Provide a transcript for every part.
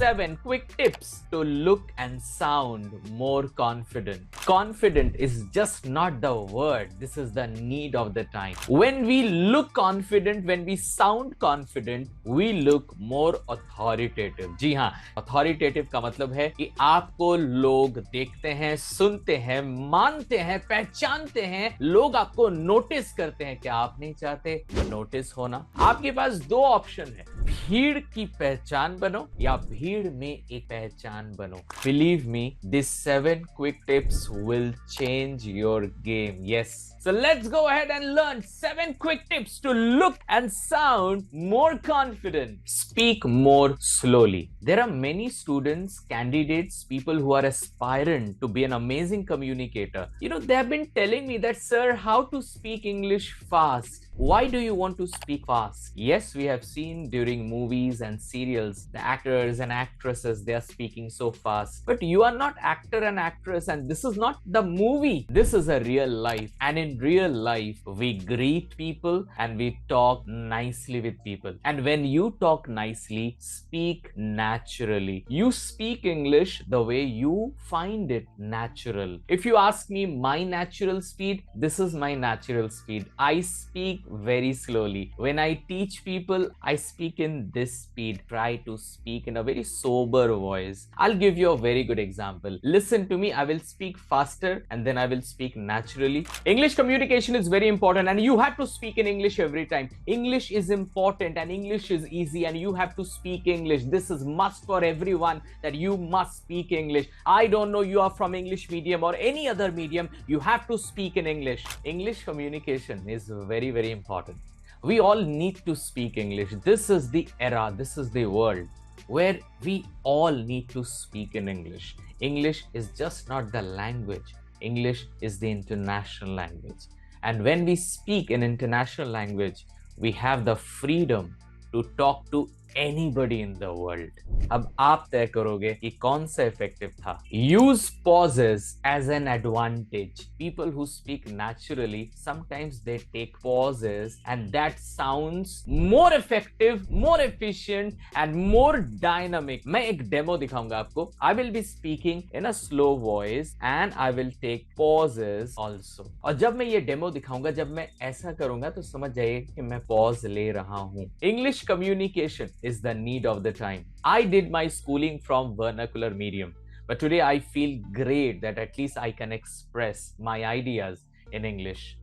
7 quick tips to look and sound more confident. Confident is just not the word, this is the need of the time. When we look confident, when we sound confident, we look more authoritative. जी हाँ, authoritative का मतलब है कि आपको लोग देखते हैं, सुनते हैं, मानते हैं, पहचानते हैं, लोग आपको नोटिस करते हैं। क्या आप नहीं चाहते नोटिस होना? आपके पास दो ऑप्शन है, भीड़ की पहचान बनो या भीड़ में एक पहचान बनो। Believe me, these 7 quick tips will change your game. Yes. So let's go ahead and learn 7 quick tips to look and sound more confident. Speak more slowly. There are many students, candidates, people who are aspirant to be an amazing communicator. You know, they have been telling me that, sir, how to speak English fast? Why do you want to speak fast? Yes, we have seen during movies and serials, the actors and actresses, they are speaking so fast. But you are not actor and actress, and this is not the movie. This is a real life. And in real life, we greet people and we talk nicely with people. And when you talk nicely, speak naturally. You speak English the way you find it natural. If you ask me my natural speed, this is my natural speed. I speak very slowly. When I teach people, I speak in this speed. Try to speak in a very sober voice. I'll give you a very good example. Listen to me. I will speak faster and then I will speak naturally. English communication is very important and you have to speak in English every time. English is important and English is easy and you have to speak English. This is must for everyone, that you must speak English. I don't know you are from English medium or any other medium, you have to speak in English. English communication is very, very important. We all need to speak English. This is the era, this is the world where we all need to speak in English. English is just not the language. English is the international language. And when we speak in international language, we have the freedom to talk to anybody in the world. अब आप तय करोगे कि कौन सा effective था. Use pauses as an advantage. People who speak naturally, sometimes they take pauses and that sounds more effective, more efficient and more dynamic. मैं एक demo दिखाऊंगा आपको. I will be speaking in a slow voice and I will take pauses also. और जब मैं ये demo दिखाऊंगा, जब मैं ऐसा करूंगा तो समझ जाइए कि मैं pause ले रहा हूं. English communication is the need of the time. I did my schooling from vernacular medium, but today I feel great that at least I can express my ideas in English.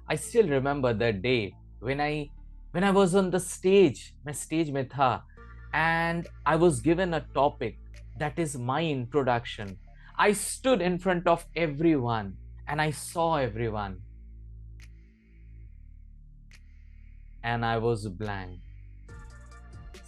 I still remember the day when I was on the stage, मैं stage में था, and I was given a topic that is my introduction. I stood in front of everyone and I saw everyone and I was blank.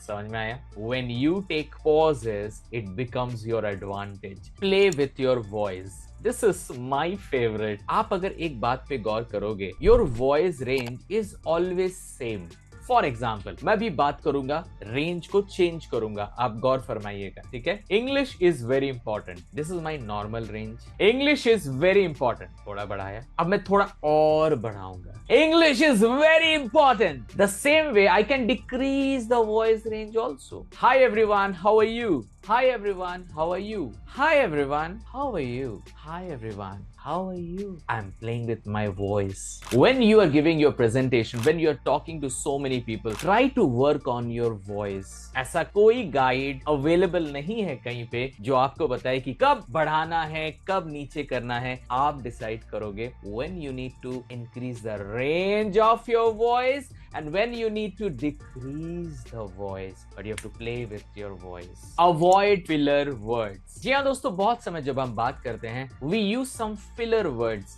समझ में आया? When you take pauses, it becomes your advantage. Play with your voice. This is my favorite. आप अगर एक बात पे गौर करोगे, your voice range is always same. For example, मैं भी बात करूंगा, रेंज को चेंज करूंगा, आप गौर फरमाइएगा, ठीक है? English is very important. This is my normal range. English is very important. थोड़ा बढ़ाया, अब मैं थोड़ा और बढ़ाऊंगा. English is very important. The same way I can decrease the voice range also. Hi everyone, how are you? Hi everyone, how are you? Hi everyone, how are you? Hi everyone, how are you? I'm playing with my voice. When you are giving your presentation, when you are talking to so many people, try to work on your voice. ऐसा कोई guide available नहीं है कहीं पे जो आपको बताए कि कब बढ़ाना है, कब नीचे करना है. आप डिसाइड करोगे when you need to increase the range of your voice and when you need to decrease the voice, but you have to play with your voice. Avoid filler words. जी हाँ दोस्तों, बहुत समय जब हम बात करते हैं, we use some filler words.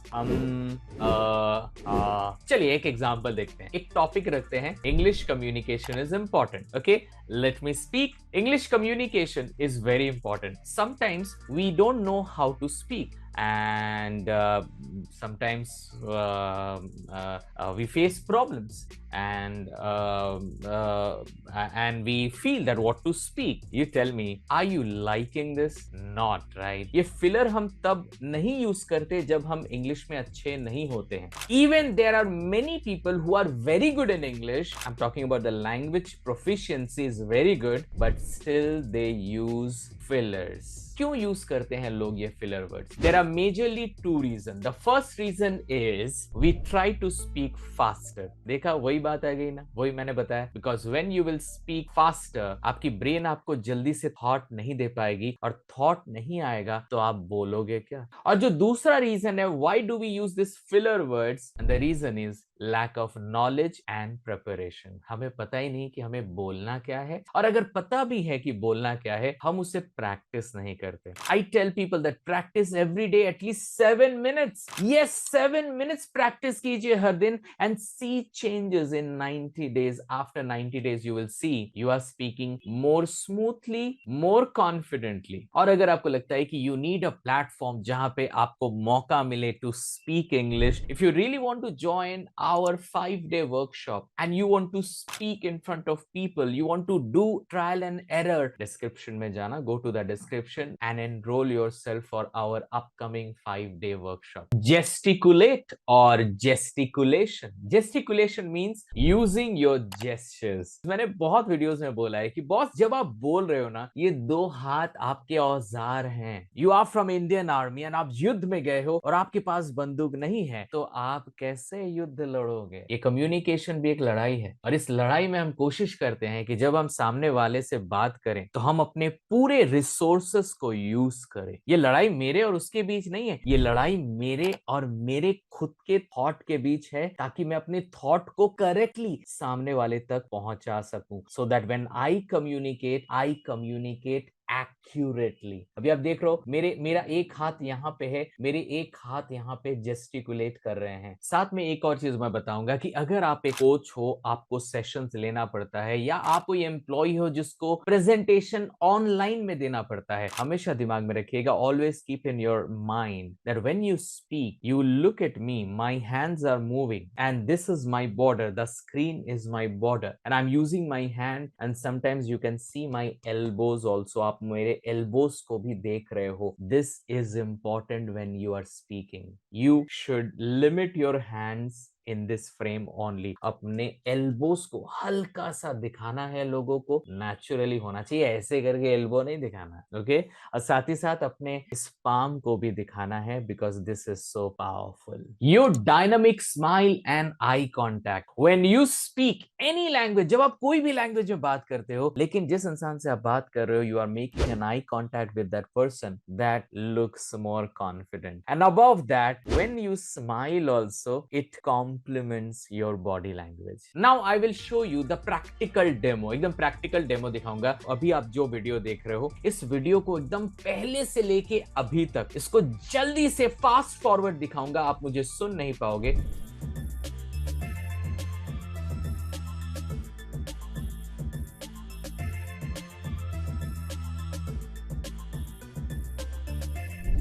चलिए एक एग्जांपल देखते हैं. एक टॉपिक रखते हैं, English communication is important. Okay, let me speak. English communication is very important. Sometimes we don't know how to speak. and sometimes we face problems, and we feel that what to speak. You tell me, are you liking this? Not, right? ये filler हम तब नहीं use करते जब हम English में अच्छे नहीं होते हैं. Even there are many people who are very good in English. I'm talking about the language proficiency is very good, but still they use fillers. क्यों यूज करते हैं लोग ये filler words? There are majorly two reason. The first reason is we try to speak faster. देखा, वही बात आ गई ना, वही मैंने बताया. Because when you will speak faster, आपकी ब्रेन आपको जल्दी से थॉट नहीं दे पाएगी, और थॉट नहीं आएगा तो आप बोलोगे क्या? और जो दूसरा रीजन है, why do we use this filler words, and the reason is lack of knowledge and preparation. हमें पता ही नहीं कि हमें बोलना क्या है, और अगर पता भी है कि बोलना क्या है, हम उसे प्रैक्टिस नहीं करते. I tell people that practice every day at least 7 minutes. Yes, 7 minutes practice कीजिए हर दिन, and see changes in 90 days. After 90 days you will see you are speaking more smoothly, more confidently. और अगर आपको लगता है कि you need a platform जहां पे आपको मौका मिले to speak English, if you really want to join our 5-day workshop and you want to speak in front of people, you want to do trial and error, description में जाना, go to the description and enroll yourself for our upcoming 5-day workshop. Gesticulate or gesticulation. Gesticulation means using your gestures. मैंने बहुत videos में बोला है कि boss, जब आप बोल रहे हो ना, ये दो हाथ आपके औजार हैं. You are from Indian Army and आप युद्ध में गए हो और आपके पास बंदूक नहीं है, तो आप कैसे युद्ध लड़ोगे? ये कम्युनिकेशन भी एक लड़ाई है, और इस लड़ाई में हम कोशिश करते हैं कि जब हम सामने वाले से बात करें तो हम अपने पूरे रिसोर्सेस को यूज करें. ये लड़ाई मेरे और उसके बीच नहीं है, ये लड़ाई मेरे और मेरे खुद के थॉट के बीच है, ताकि मैं अपने थॉट को करेक्टली सामने वाले तक पहुंचा सकूं. So that when I communicate accurately. अभी आप देख रहे हो, मेरा एक हाथ यहाँ पे है, मेरे एक हाथ यहाँ पे जेस्टिकुलेट कर रहे हैं. साथ में एक और चीज मैं बताऊंगा कि अगर आप एक कोच हो, आपको सेशंस लेना पड़ता है, या आप कोई एम्प्लॉय हो जिसको प्रेजेंटेशन ऑनलाइन में देना पड़ता है, हमेशा दिमाग में रखिएगा, always keep in your mind that when you speak, you look at me, my hands are moving and this is my border, the screen is my border and I am using my hand and sometimes you can see my elbows also. आप मेरे elbows को भी देख रहे हो. This is important when you are speaking. You should limit your hands in this frame only. अपने elbows को हल्का सा दिखाना है लोगों को, नेचुरली होना चाहिए, ऐसे करके एल्बो नहीं दिखाना. ओके, और साथ ही साथ अपने इस पाम को भी दिखाना है, because this is so powerful. Your dynamic smile and eye contact when you speak any language. जब आप कोई भी लैंग्वेज में बात करते हो, लेकिन जिस इंसान से आप बात कर रहे हो, you are making an eye contact with that person, that looks more confident. And above that, when you smile also, it complements your body language. Now I will show you the practical demo. एकदम practical demo दिखाऊंगा. अभी आप जो video देख रहे हो, इस video को एकदम पहले से लेके अभी तक इसको जल्दी से फास्ट फॉरवर्ड दिखाऊंगा. आप मुझे सुन नहीं पाओगे.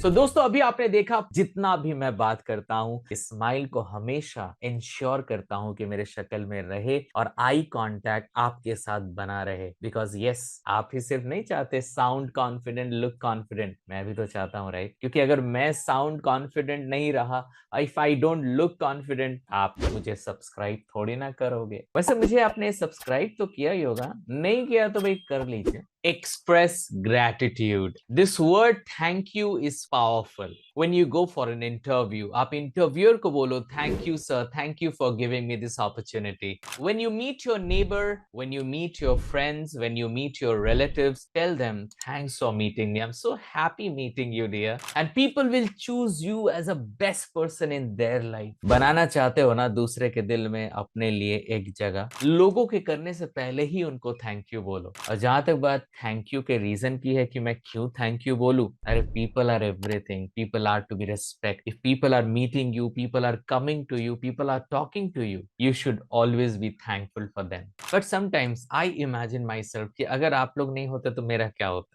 So, दोस्तों, अभी आपने देखा, जितना भी मैं बात करता हूं, स्माइल को हमेशा इंश्योर करता हूं कि मेरे शक्ल में रहे और आई कांटेक्ट आपके साथ बना रहे. बिकॉज यस, आप ही सिर्फ नहीं चाहते साउंड कॉन्फिडेंट, लुक कॉन्फिडेंट, मैं भी तो चाहता हूं, राइट? क्योंकि अगर मैं साउंड कॉन्फिडेंट नहीं रहा, if I don't look confident, आप मुझे सब्सक्राइब थोड़ी ना करोगे. वैसे मुझे आपने सब्सक्राइब तो किया ही होगा, नहीं किया तो भाई कर लीजिए. Express gratitude. This word thank you is powerful. When you go for an interview, आप interviewer को बोलो, thank you sir, thank you for giving me this opportunity. When you meet your neighbor, when you meet your friends, when you meet your relatives, tell them thanks for meeting me. I'm so happy meeting you, dear. And people will choose you as a best person in their life. बनाना चाहते हो ना दूसरे के दिल में अपने लिए एक जगह, लोगों के करने से पहले ही उनको थैंक यू बोलो. और जहां तक बात थैंक यू के रीजन की है कि मैं क्यों थैंक यू बोलूं, अरे people are a everything. People are to be respect. If people are meeting you, people are coming to you, people are talking to you, you should always be thankful for them. But sometimes I imagine myself कि अगर आप लोग नहीं होते तो मेरा क्या होता?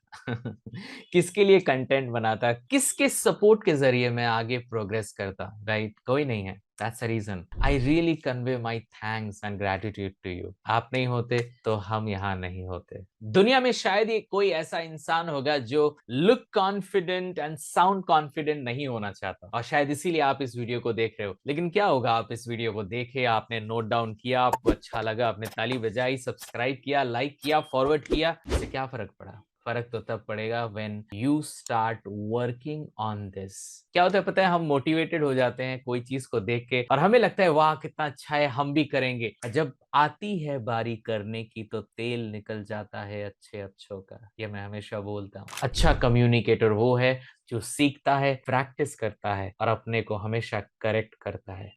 किसके लिए कंटेंट बनाता, किसके सपोर्ट के जरिए मैं आगे प्रोग्रेस करता, राइट? कोई नहीं है. That's the reason I really convey my thanks and gratitude to you. आप नहीं होते तो हम यहाँ नहीं होते. दुनिया में शायद ही कोई ऐसा इंसान होगा जो look confident and sound confident नहीं होना चाहता, और शायद इसीलिए आप इस वीडियो को देख रहे हो. लेकिन क्या होगा, आप इस वीडियो को देखे, आपने नोट डाउन किया, आपको अच्छा लगा, आपने ताली बजाई, सब्सक्राइब किया, लाइक किया, फॉरवर्ड किया, इससे क्या फर्क पड़ा? फर्क तो तब पड़ेगा when you start working on this. क्या होता है पता है, हम मोटिवेटेड हो जाते हैं कोई चीज को देख के और हमें लगता है वाह कितना अच्छा है, हम भी करेंगे. जब आती है बारी करने की तो तेल निकल जाता है अच्छे अच्छों का. ये मैं हमेशा बोलता हूँ. अच्छा कम्युनिकेटर वो है जो सीखता है, प्रैक्टिस करता है और अपने को हमेशा करेक्ट करता है.